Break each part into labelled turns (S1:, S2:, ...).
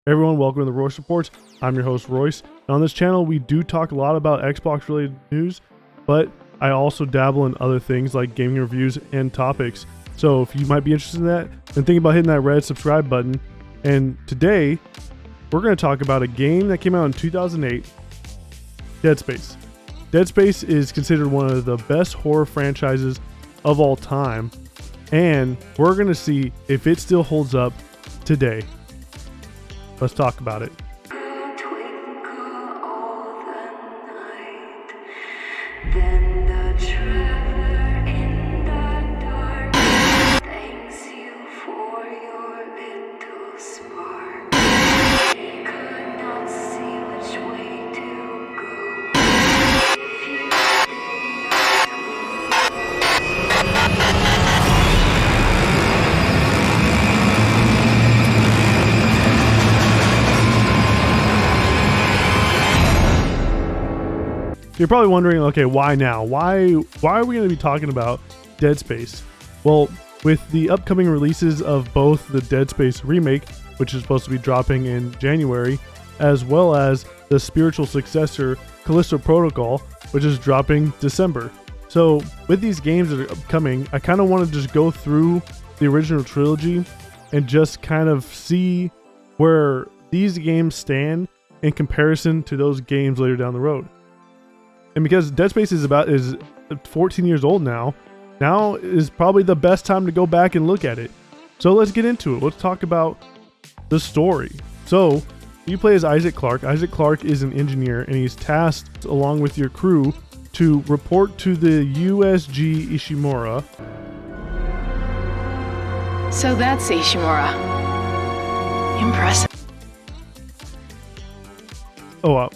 S1: Hey everyone, welcome to the Royce Reports. I'm your host Royce. And on this channel, we do talk a lot about Xbox related news, but I also dabble in other things like gaming reviews and topics. So if you might be interested in that, then think about hitting that red subscribe button. And today, we're going to talk about a game that came out in 2008, Dead Space. Dead Space is considered one of the best horror franchises of all time, and we're going to see if it still holds up today. Let's talk about it. You're probably wondering, okay, why now? Why are we going to be talking about Dead Space? Well, with the upcoming releases of both the Dead Space Remake, which is supposed to be dropping in January, as well as the spiritual successor Callisto Protocol, which is dropping December. So with these games that are upcoming, I kind of want to just go through the original trilogy and just kind of see where these games stand in comparison to those games later down the road. And because Dead Space is 14 years old now is probably the best time to go back and look at it. So let's get into it. Let's talk about the story. So you play as Isaac Clarke. Isaac Clarke is an engineer, and he's tasked along with your crew to report to the USG Ishimura.
S2: So that's Ishimura. Impressive.
S1: Oh,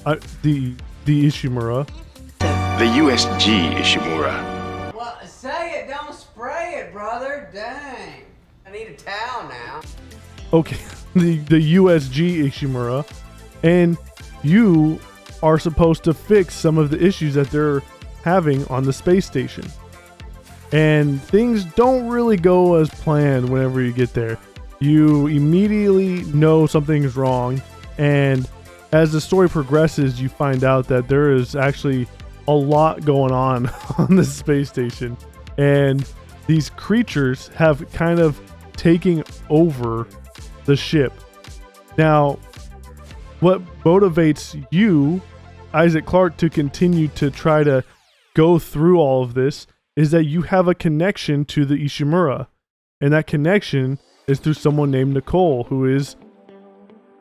S1: the Ishimura.
S3: The USG Ishimura.
S4: Well, say it, don't spray it, brother. Dang. I need a towel now.
S1: Okay, the USG Ishimura, and you are supposed to fix some of the issues that they're having on the space station. And things don't really go as planned whenever you get there. You immediately know something's wrong, and as the story progresses, you find out that there is actually a lot going on this space station, and these creatures have kind of taken over the ship. Now, what motivates you, Isaac Clarke, to continue to try to go through all of this is that you have a connection to the Ishimura, and that connection is through someone named Nicole, who is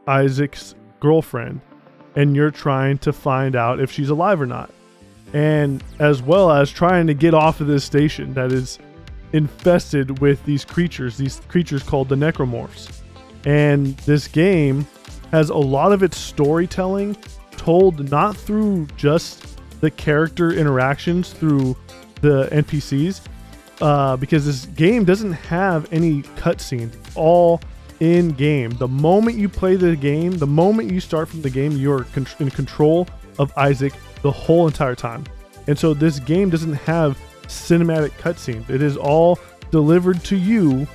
S1: Isaac's girlfriend, and you're trying to find out if she's alive or not. And as well as trying to get off of this station that is infested with these creatures called the necromorphs. And this game has a lot of its storytelling told not through just the character interactions through the NPCs, because this game doesn't have any cutscenes, all in game. The moment you play the game, the moment you start from the game, you're in control of Isaac the whole entire time. And so this game doesn't have cinematic cutscenes. It is all delivered to you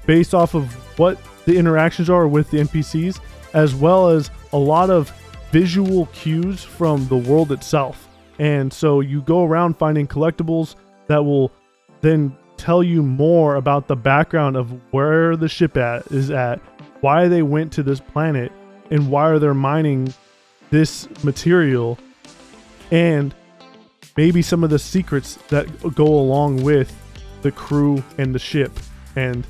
S1: based off of what the interactions are with the NPCs, as well as a lot of visual cues from the world itself. And so you go around finding collectibles that will then tell you more about the background of where the ship is at, why they went to this planet, and why are they mining this material, and maybe some of the secrets that go along with the crew and the ship, and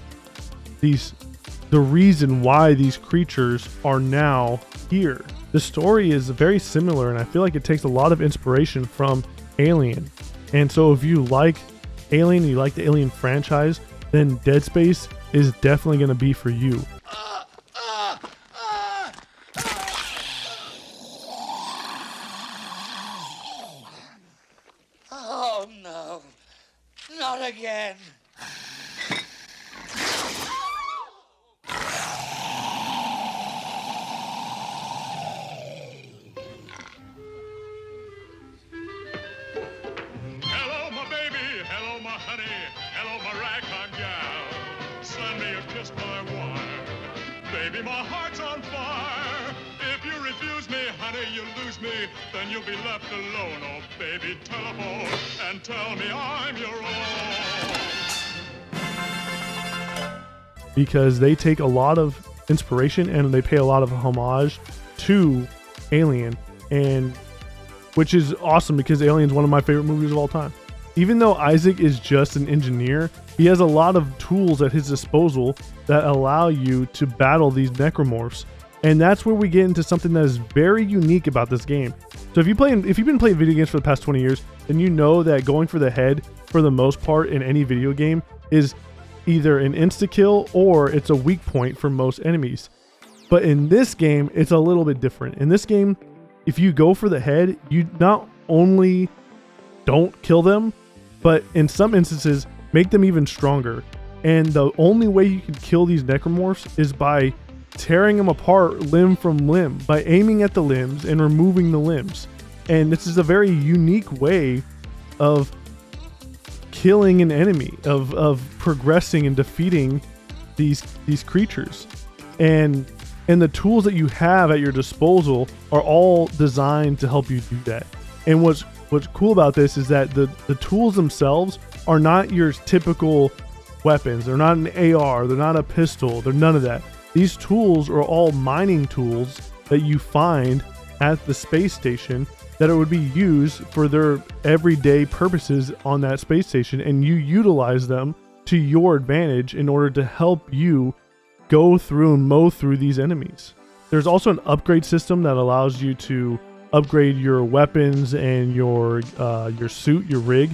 S1: the reason why these creatures are now here. The story is very similar, and I feel like it takes a lot of inspiration from Alien. And so if you like Alien, you like the Alien franchise, then Dead Space is definitely going to be for you.
S5: Oh no, not again.
S6: Hello, my baby. Hello, my honey. Hello, my ragtime gal. Send me a kiss, my wine. Baby, my my heart's on fire. If you refuse me, honey, you lose me. Then you'll be left alone. Oh, baby, telephone and tell me I'm your own.
S1: Because they take a lot of inspiration and they pay a lot of homage to Alien, and which is awesome because Alien's one of my favorite movies of all time. Even though Isaac is just an engineer, he has a lot of tools at his disposal that allow you to battle these necromorphs. And that's where we get into something that is very unique about this game. So if you've been playing video games for the past 20 years, then you know that going for the head for the most part in any video game is either an insta-kill or it's a weak point for most enemies. But in this game, it's a little bit different. In this game, if you go for the head, you not only don't kill them, but in some instances, make them even stronger. And the only way you can kill these necromorphs is by tearing them apart limb from limb, by aiming at the limbs and removing the limbs. And this is a very unique way of killing an enemy, of progressing and defeating these creatures. And the tools that you have at your disposal are all designed to help you do that. And what's cool about this is that the tools themselves are not your typical weapons. They're not an AR, they're not a pistol, they're none of that. These tools are all mining tools that you find at the space station that it would be used for their everyday purposes on that space station, and you utilize them to your advantage in order to help you go through and mow through these enemies. There's also an upgrade system that allows you to upgrade your weapons and your suit, your rig,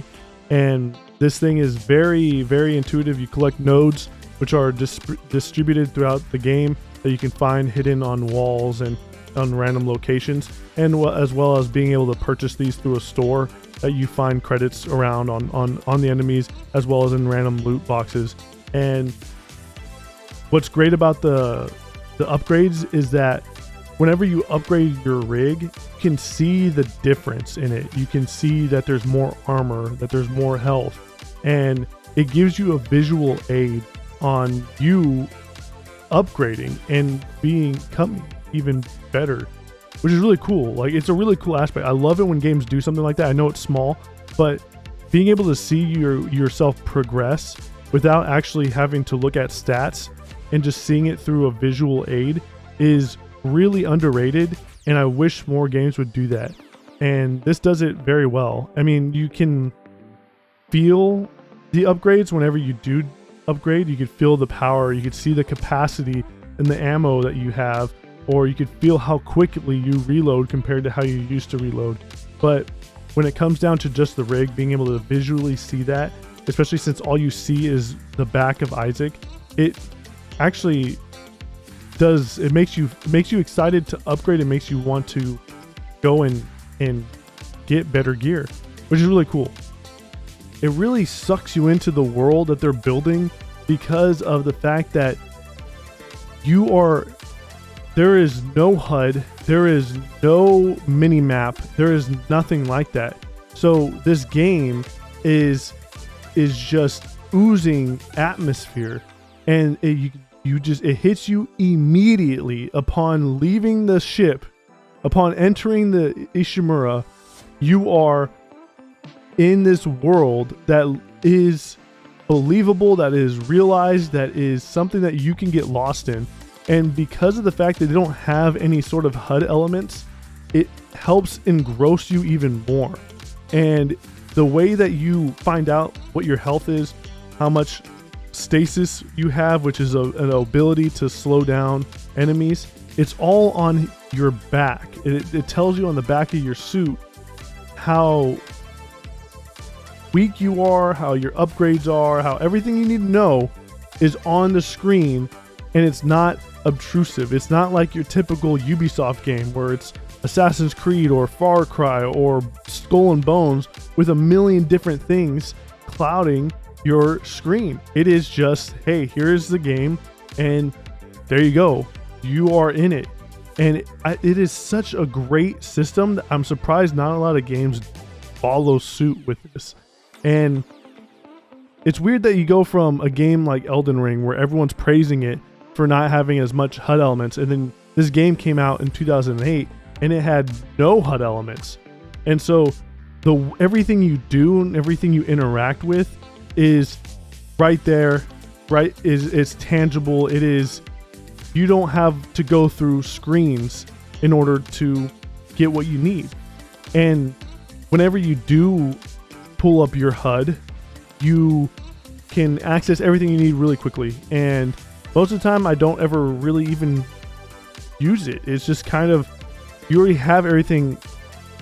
S1: and this thing is very, very intuitive. You collect nodes which are distributed throughout the game that you can find hidden on walls and on random locations, and as well as being able to purchase these through a store that you find credits around on the enemies, as well as in random loot boxes. And what's great about the upgrades is that whenever you upgrade your rig, you can see the difference in it. You can see that there's more armor, that there's more health, and it gives you a visual aid on you upgrading and becoming even better, which is really cool. Like, it's a really cool aspect. I love it when games do something like that. I know it's small, but being able to see yourself progress without actually having to look at stats and just seeing it through a visual aid is really underrated, and I wish more games would do that. And this does it very well. I mean, you can feel the upgrades whenever you do upgrade. You could feel the power, you could see the capacity and the ammo that you have, or you could feel how quickly you reload compared to how you used to reload. But when it comes down to just the rig, being able to visually see that, especially since all you see is the back of Isaac, it actually does, it makes you excited to upgrade. It makes you want to go and get better gear, which is really cool. It really sucks you into the world that they're building because of the fact that there is no HUD, there is no mini map, there is nothing like that. So this game is just oozing atmosphere, and it hits you immediately upon leaving the ship, upon entering the Ishimura. You are in this world that is believable, that is realized, that is something that you can get lost in. And because of the fact that they don't have any sort of HUD elements, it helps engross you even more. And the way that you find out what your health is, how much stasis you have, which is an ability to slow down enemies, it's all on your back. It tells you on the back of your suit how weak you are, how your upgrades are, how everything you need to know is on the screen, and it's not obtrusive. It's not like your typical Ubisoft game where it's Assassin's Creed or Far Cry or Skull and Bones with a million different things clouding your screen. It is just, hey, here's the game, and there you go. You are in it. And it is such a great system that I'm surprised not a lot of games follow suit with this. And it's weird that you go from a game like Elden Ring, where everyone's praising it, for not having as much HUD elements. And then this game came out in 2008 and it had no HUD elements. And so everything you do and everything you interact with is right there, right? It's tangible. It is, you don't have to go through screens in order to get what you need. And whenever you do pull up your HUD, you can access everything you need really quickly. And most of the time I don't ever really even use it. It's just kind of, you already have everything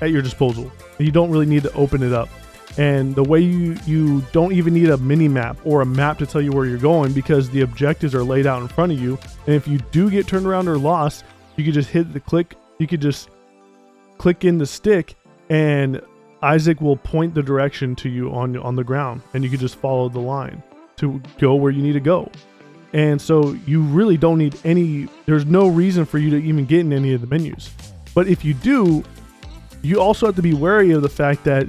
S1: at your disposal. You don't really need to open it up. And the way you don't even need a mini map or a map to tell you where you're going, because the objectives are laid out in front of you. And if you do get turned around or lost, you could just hit the click. You could just click in the stick and Isaac will point the direction to you on the ground, and you could just follow the line to go where you need to go. And so you really don't need there's no reason for you to even get in any of the menus. But if you do, you also have to be wary of the fact that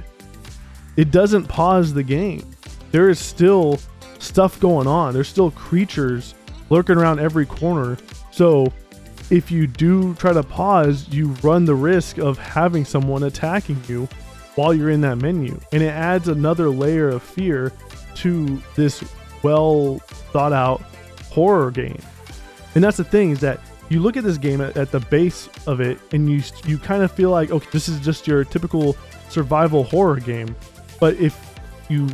S1: it doesn't pause the game. There is still stuff going on. There's still creatures lurking around every corner. So if you do try to pause, you run the risk of having someone attacking you while you're in that menu. And it adds another layer of fear to this well thought out horror game. And that's the thing, is that you look at this game at the base of it and you kind of feel like, okay, this is just your typical survival horror game. But if you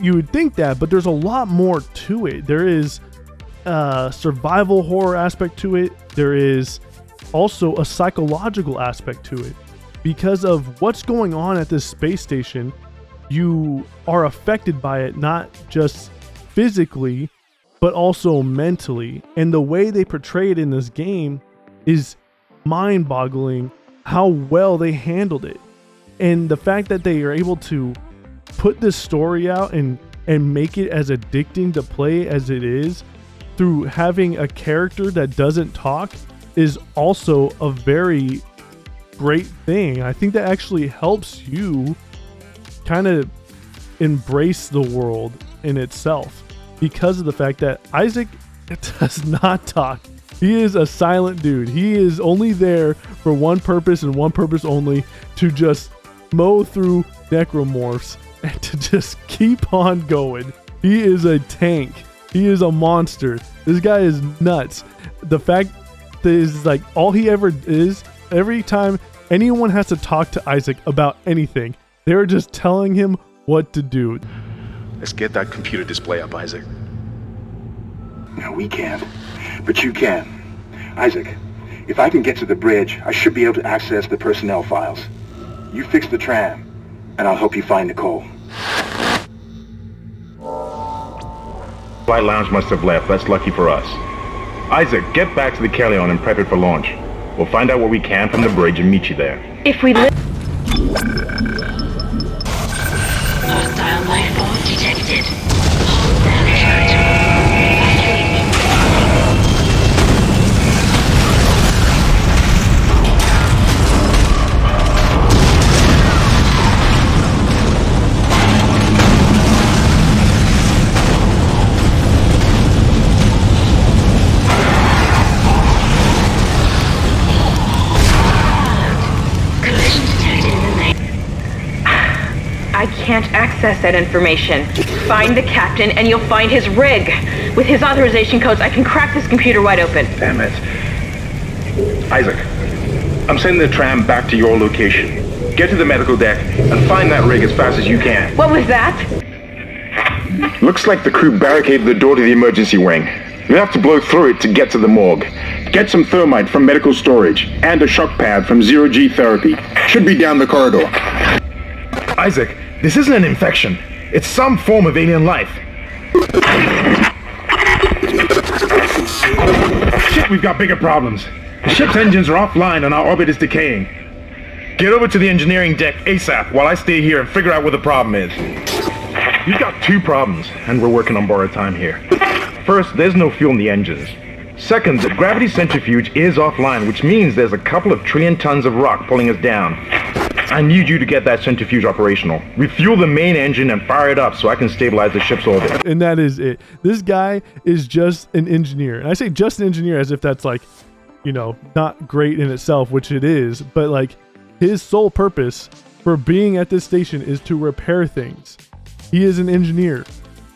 S1: would think that, but there's a lot more to it. There is a survival horror aspect to it. There is also a psychological aspect to it. Because of what's going on at this space station, you are affected by it, not just physically, but also mentally. And the way they portray it in this game is mind-boggling, how well they handled it. And the fact that they are able to put this story out and make it as addicting to play as it is through having a character that doesn't talk is also a very great thing. I think that actually helps you kind of embrace the world in itself, because of the fact that Isaac does not talk. He is a silent dude. He is only there for one purpose and one purpose only, to just mow through necromorphs and to just keep on going. He is a tank. He is a monster. This guy is nuts. The fact that is, like, all he ever is, every time anyone has to talk to Isaac about anything, they're just telling him what to do.
S3: Let's get that computer display up, Isaac.
S7: No, we can't. But you can. Isaac, if I can get to the bridge, I should be able to access the personnel files. You fix the tram, and I'll help you find Nicole.
S8: Flight lounge must have left. That's lucky for us. Isaac, get back to the Callisto and prep it for launch. We'll find out what we can from the bridge and meet you there.
S2: If we live.
S9: Hostile life form detected. Hold
S10: I can't access that information. Find the captain and you'll find his rig. With his authorization codes, I can crack this computer wide open.
S8: Damn it. Isaac, I'm sending the tram back to your location. Get to the medical deck and find that rig as fast as you can.
S10: What was that?
S8: Looks like the crew barricaded the door to the emergency wing. You'll have to blow through it to get to the morgue. Get some thermite from medical storage and a shock pad from Zero-G Therapy. Should be down the corridor. Isaac, this isn't an infection. It's some form of alien life. Shit, we've got bigger problems. The ship's engines are offline and our orbit is decaying. Get over to the engineering deck ASAP while I stay here and figure out what the problem is. You've got two problems, and we're working on borrowed time here. First, there's no fuel in the engines. Second, the gravity centrifuge is offline, which means there's a couple of trillion tons of rock pulling us down. I need you to get that centrifuge operational. Refuel the main engine and fire it up so I can stabilize the ship's orbit.
S1: And that is it. This guy is just an engineer. And I say just an engineer as if that's like, you know, not great in itself, which it is, but like his sole purpose for being at this station is to repair things. He is an engineer.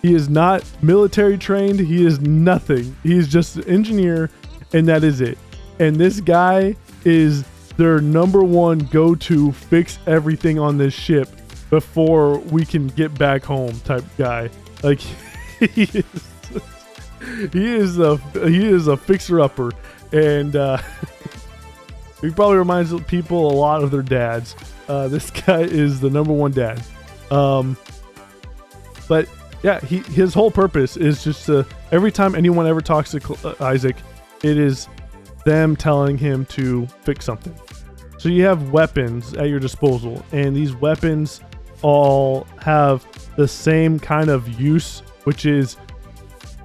S1: He is not military trained. He is nothing. He is just an engineer, and that is it. And this guy is their number one go-to fix everything on this ship before we can get back home type guy. Like he is a fixer-upper, and he probably reminds people a lot of their dads. This guy is the number one dad. But yeah, his whole purpose is just to, every time anyone ever talks to Isaac, it is them telling him to fix something. So you have weapons at your disposal, and these weapons all have the same kind of use, which is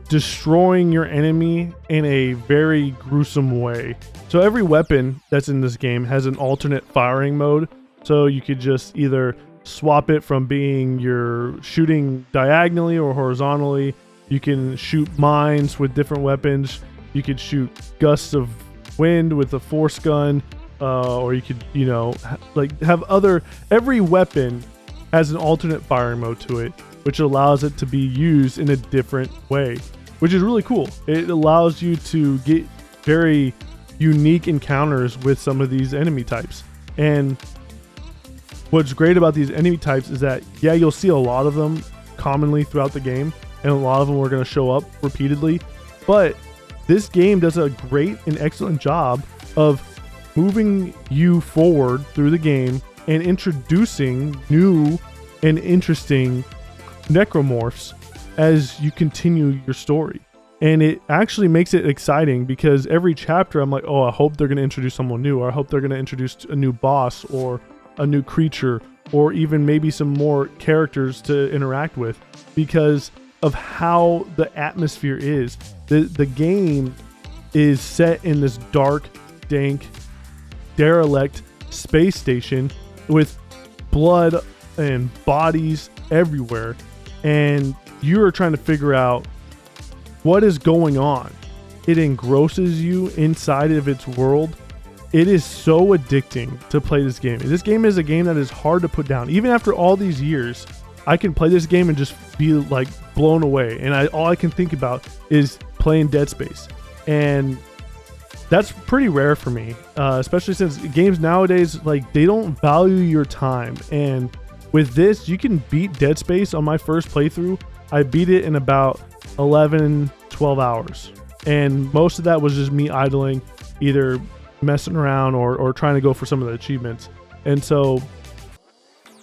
S1: destroying your enemy in a very gruesome way. So every weapon that's in this game has an alternate firing mode. So you could just either swap it from being you're shooting diagonally or horizontally. You can shoot mines with different weapons. You could shoot gusts of wind with a force gun, or you could, you know, have other. Every weapon has an alternate firing mode to it, which allows it to be used in a different way, which is really cool. It allows you to get very unique encounters with some of these enemy types. And what's great about these enemy types is that, yeah, you'll see a lot of them commonly throughout the game, and a lot of them are going to show up repeatedly, but this game does a great and excellent job of moving you forward through the game and introducing new and interesting necromorphs as you continue your story. And it actually makes it exciting because every chapter I'm like, oh, I hope they're going to introduce someone new, or I hope they're going to introduce a new boss or a new creature, or even maybe some more characters to interact with, because of how the atmosphere is. The game is set in this dark, dank, derelict space station with blood and bodies everywhere, and you're trying to figure out what is going on. It engrosses you inside of its world. It is so addicting to play this game. This game is a game that is hard to put down. Even after all these years, I can play this game and just be like blown away. And all I can think about is playing Dead Space. And that's pretty rare for me, especially since games nowadays, like, they don't value your time. And with this, you can beat Dead Space. On my first playthrough, I beat it in about 11, 12 hours. And most of that was just me idling, either messing around or trying to go for some of the achievements. And so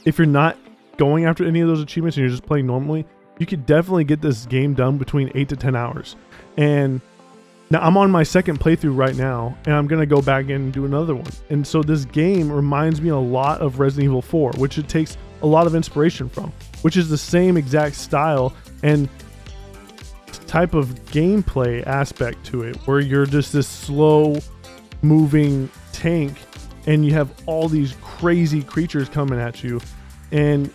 S1: if you're not going after any of those achievements and you're just playing normally, you could definitely get this game done between 8 to 10 hours. And now I'm on my second playthrough right now, and I'm going to go back in and do another one. And so this game reminds me a lot of Resident Evil 4, which it takes a lot of inspiration from, which is the same exact style and type of gameplay aspect to it, where you're just this slow moving tank and you have all these crazy creatures coming at you. And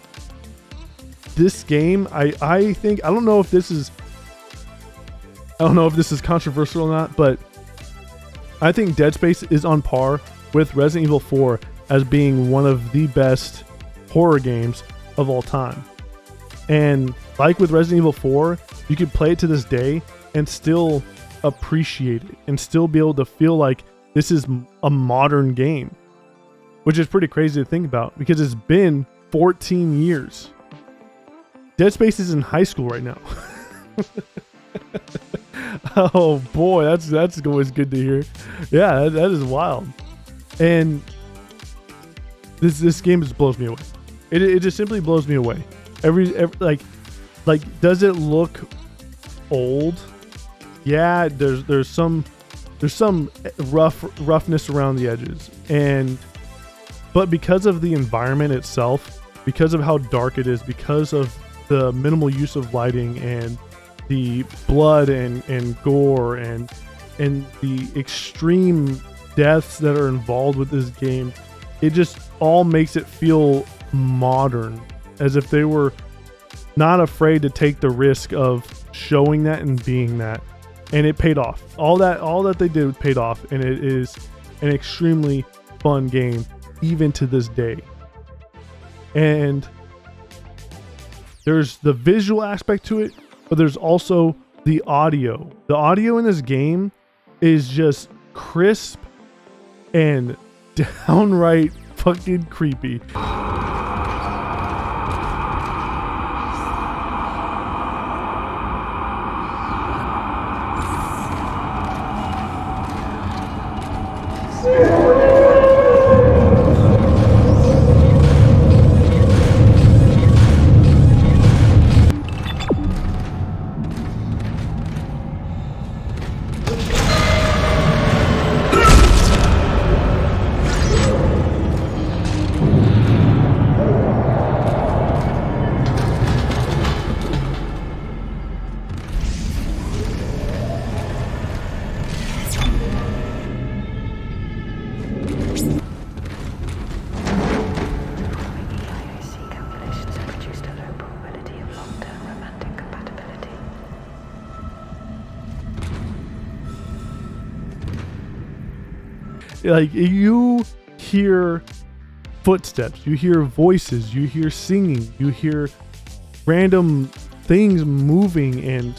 S1: this game, I think, I don't know if this is controversial or not, but I think Dead Space is on par with Resident Evil 4 as being one of the best horror games of all time. And like with Resident Evil 4, you could play it to this day and still appreciate it and still be able to feel like this is a modern game, which is pretty crazy to think about because it's been 14 years. Dead Space is in high school right now. Oh boy, that's always good to hear. Yeah, that is wild. And this game just blows me away. It just simply blows me away. Every like, does it look old? Yeah, there's some roughness around the edges, but because of the environment itself, because of how dark it is, because of the minimal use of lighting and the blood and gore and and the extreme deaths that are involved with this game, it just all makes it feel modern, as if they were not afraid to take the risk of showing that and being that. And it paid off. All that they did paid off, and it is an extremely fun game even to this day. And there's the visual aspect to it, but there's also the audio. The audio in this game is just crisp and downright fucking creepy. Like, you hear footsteps, you hear voices, you hear singing, you hear random things moving and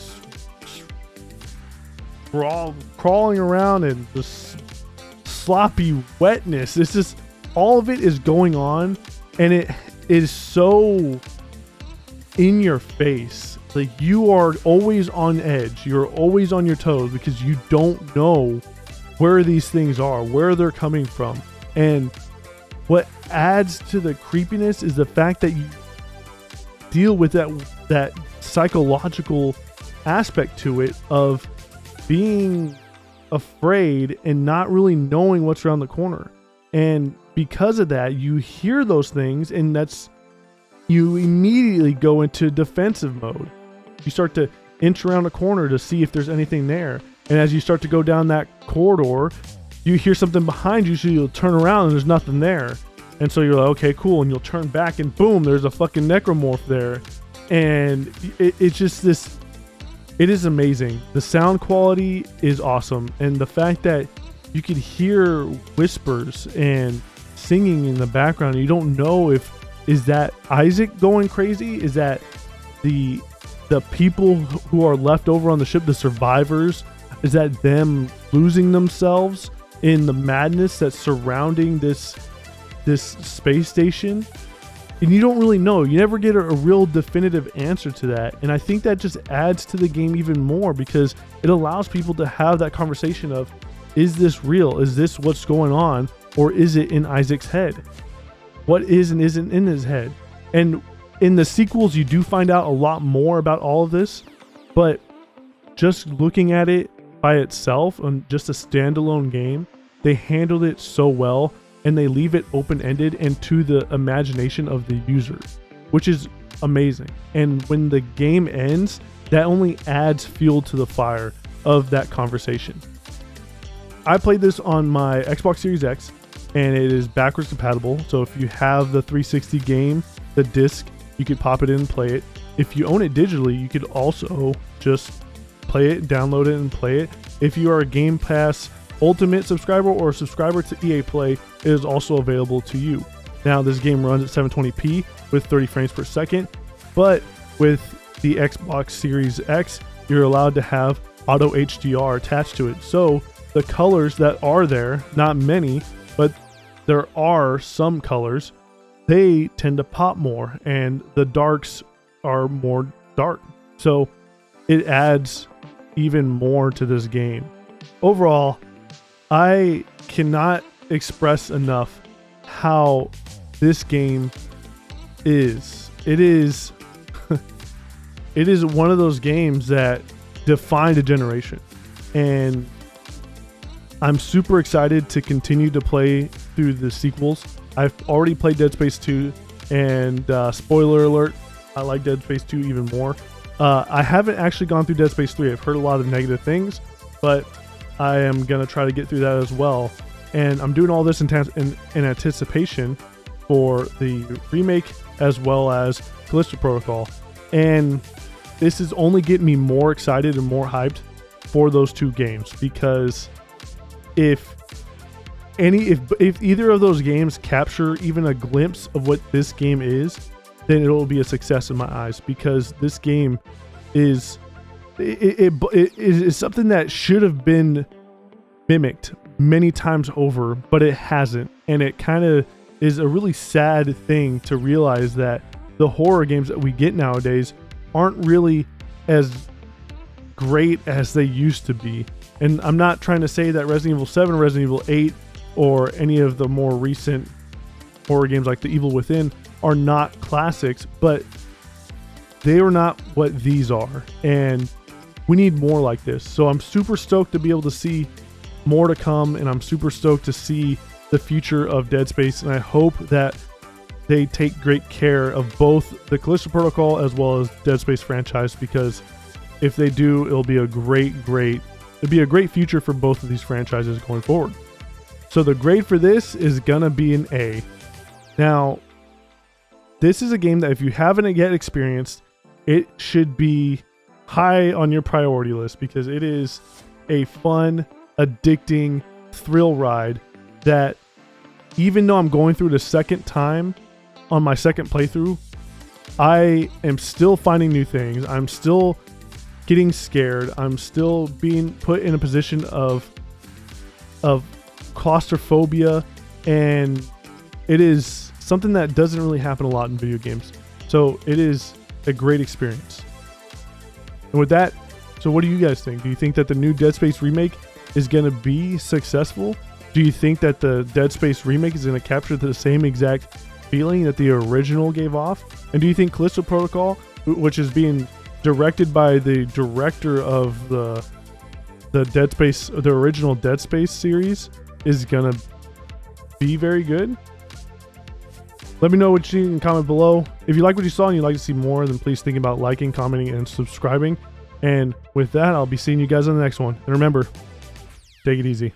S1: crawling around, and just sloppy wetness. It's just, all of it is going on, and it is so in your face. Like, you are always on edge, you're always on your toes, because you don't know where these things are, where they're coming from. And what adds to the creepiness is the fact that you deal with that psychological aspect to it of being afraid and not really knowing what's around the corner. And because of that, you hear those things, and you immediately go into defensive mode. You start to inch around a corner to see if there's anything there. And as you start to go down that corridor, you hear something behind you, so you'll turn around and there's nothing there. And so you're like, okay, cool. And you'll turn back, and boom, there's a fucking necromorph there. And it's just this, it is amazing. The sound quality is awesome. And the fact that you could hear whispers and singing in the background, and you don't know is that Isaac going crazy? Is that the people who are left over on the ship, the survivors? Is that them losing themselves in the madness that's surrounding this space station? And you don't really know. You never get a real definitive answer to that. And I think that just adds to the game even more, because it allows people to have that conversation of, is this real? Is this what's going on? Or is it in Isaac's head? What is and isn't in his head? And in the sequels, you do find out a lot more about all of this, but just looking at it by itself on just a standalone game, they handled it so well, and they leave it open-ended and to the imagination of the user, which is amazing. And when the game ends, that only adds fuel to the fire of that conversation. I played this on my Xbox Series X, and it is backwards compatible. So if you have the 360 game, the disc, you could pop it in and play it. If you own it digitally, you could also just play it, download it, and play it. If you are a Game Pass Ultimate subscriber or a subscriber to EA Play, it is also available to you. Now, this game runs at 720p with 30 frames per second, but with the Xbox Series X, you're allowed to have auto HDR attached to it. So the colors that are there, not many, but there are some colors, they tend to pop more, and the darks are more dark. So it adds even more to this game. Overall, I cannot express enough how this game is. It is it is one of those games that defined a generation, and I'm super excited to continue to play through the sequels. I've already played Dead Space 2, and spoiler alert, I like Dead Space 2 even more. I haven't actually gone through Dead Space 3. I've heard a lot of negative things, but I am gonna try to get through that as well. And I'm doing all this in anticipation for the remake as well as Callisto Protocol. And this is only getting me more excited and more hyped for those two games, because if either of those games capture even a glimpse of what this game is, then it'll be a success in my eyes, because this game is it is something that should have been mimicked many times over, but it hasn't. And it kind of is a really sad thing to realize that the horror games that we get nowadays aren't really as great as they used to be. And I'm not trying to say that Resident Evil 7, Resident Evil 8, or any of the more recent horror games like The Evil Within are not classics, but they are not what these are. And we need more like this. So I'm super stoked to be able to see more to come, and I'm super stoked to see the future of Dead Space, and I hope that they take great care of both the Callisto Protocol as well as Dead Space franchise, because if they do, it'll be a great future for both of these franchises going forward. So the grade for this is gonna be an A. Now, this is a game that if you haven't yet experienced, it should be high on your priority list, because it is a fun, addicting thrill ride that, even though I'm going through the second time on my second playthrough, I am still finding new things. I'm still getting scared. I'm still being put in a position of claustrophobia, and it is something that doesn't really happen a lot in video games. So it is a great experience. And with that, so what do you guys think? Do you think that the new Dead Space remake is going to be successful? Do you think that the Dead Space remake is going to capture the same exact feeling that the original gave off? And do you think Callisto Protocol, which is being directed by the director of the Dead Space, the original Dead Space series, is going to be very good? Let me know what you think in comment below. If you like what you saw and you'd like to see more, then please think about liking, commenting, and subscribing. And with that, I'll be seeing you guys on the next one. And remember, take it easy.